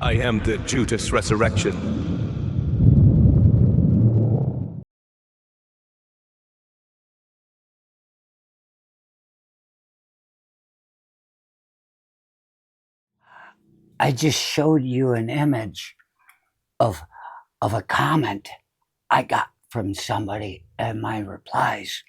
I am the Judas Resurrection. I just showed you an image of a comment I got from somebody and my replies.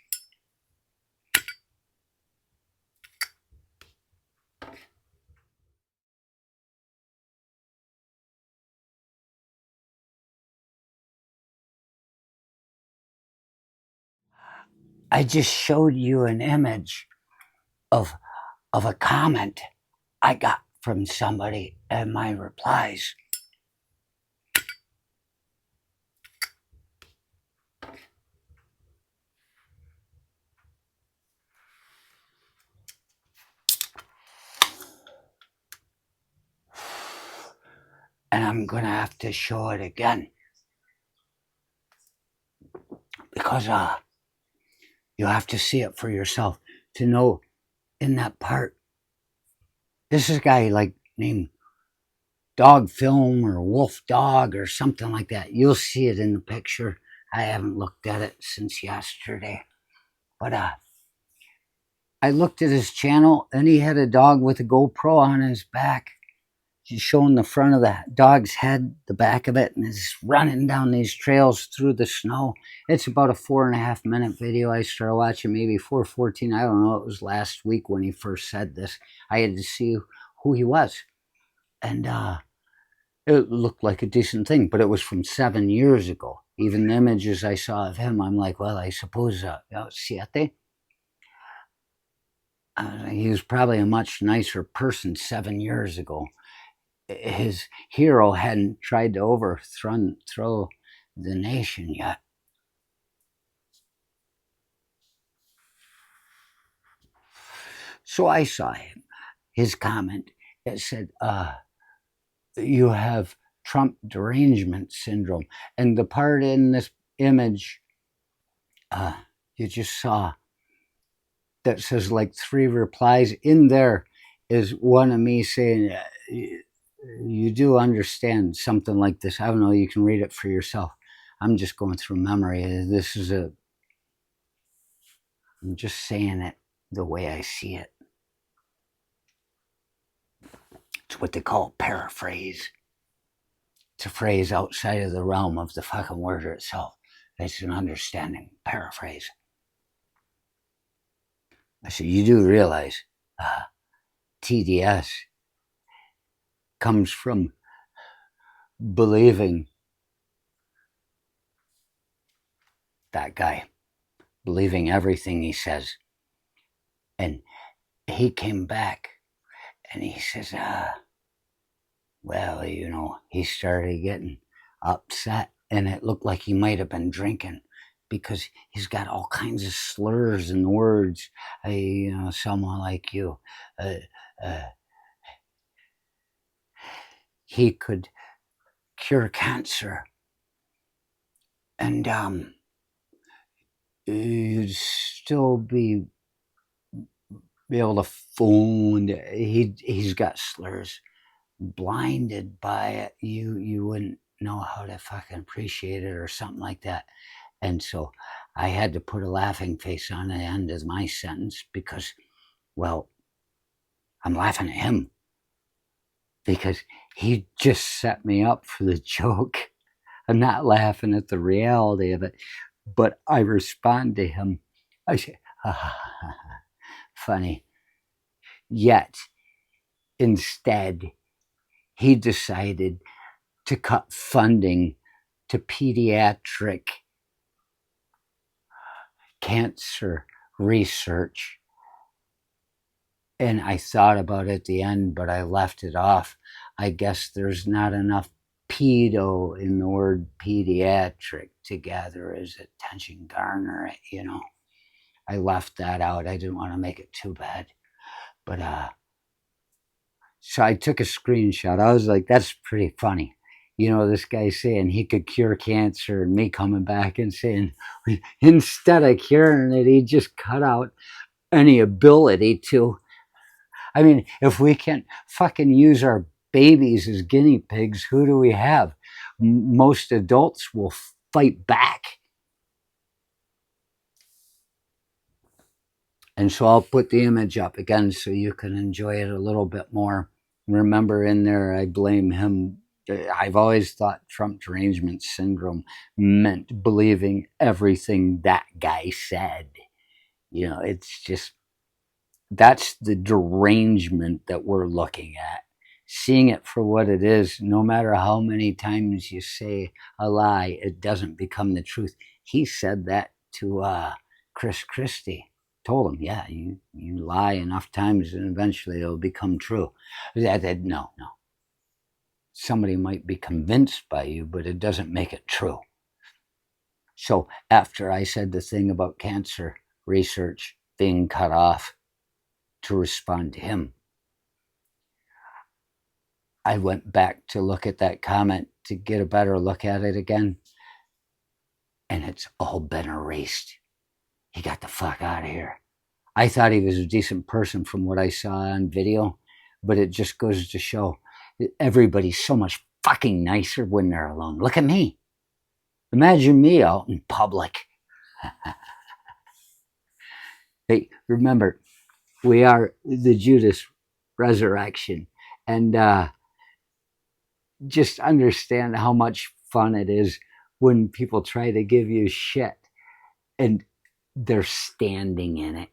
I just showed you an image of a comment I got from somebody and my replies. And I'm gonna have to show it again because you have to see it for yourself to know in that part. This is a guy like named Dog Film or Wolf Dog or something like that. You'll see it in the picture. I haven't looked at it since yesterday. But I looked at his channel and he had a dog with a GoPro on his back. He's showing the front of the dog's head, the back of it, and is running down these trails through the snow. It's about a 4.5 minute video. I started watching maybe 4:14. I don't know. It was last week when he first said this. I had to see who he was. And it looked like a decent thing, but it was from 7 years ago. Even the images I saw of him, I'm like, well, I suppose, siete. He was probably a much nicer person 7 years ago. His hero hadn't tried to overthrow the nation yet. So I saw his comment. It said, you have Trump derangement syndrome. And the part in this image you just saw that says like 3 replies in there is one of me saying, you do understand something like this. I don't know, you can read it for yourself. I'm just going through memory. I'm just saying it the way I see it. It's what they call paraphrase. It's a phrase outside of the realm of the fucking word itself. It's an understanding, paraphrase. I said, you do realize TDS comes from believing that guy, believing everything he says. And he came back and he says, well, he started getting upset and it looked like he might have been drinking because he's got all kinds of slurs and words. Someone like you. He could cure cancer. And you'd still be able to phone. He's got slurs. Blinded by it, you wouldn't know how to fucking appreciate it or something like that. And so I had to put a laughing face on the end of my sentence because, well, I'm laughing at him because he just set me up for the joke. I'm not laughing at the reality of it, but I respond to him. I say, funny. Yet, instead, he decided to cut funding to pediatric cancer research. And I thought about it at the end, but I left it off. I guess there's not enough pedo in the word pediatric to gather as attention garner, I left that out. I didn't want to make it too bad. But so I took a screenshot. I was like, that's pretty funny. This guy saying he could cure cancer and me coming back and saying instead of curing it, he just cut out any ability to. I mean, if we can fucking use our babies as guinea pigs, who do we have? Most adults will fight back. And so I'll put the image up again so you can enjoy it a little bit more. Remember, in there, I blame him. I've always thought Trump derangement syndrome meant believing everything that guy said. You know, it's just, that's the derangement that we're looking at. Seeing it for what it is, no matter how many times you say a lie, it doesn't become the truth. He said that to Chris Christie. Told him, yeah, you lie enough times and eventually it'll become true. No. Somebody might be convinced by you, but it doesn't make it true. So after I said the thing about cancer research being cut off to respond to him, I went back to look at that comment to get a better look at it again, and it's all been erased. He got the fuck out of here. I thought he was a decent person from what I saw on video, but it just goes to show that everybody's so much fucking nicer when they're alone. Look at me. Imagine me out in public. Hey, remember, we are the Judas resurrection. And just understand how much fun it is when people try to give you shit and they're standing in it.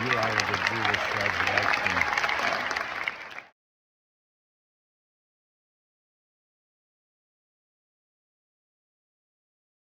You are the Judas resurrection.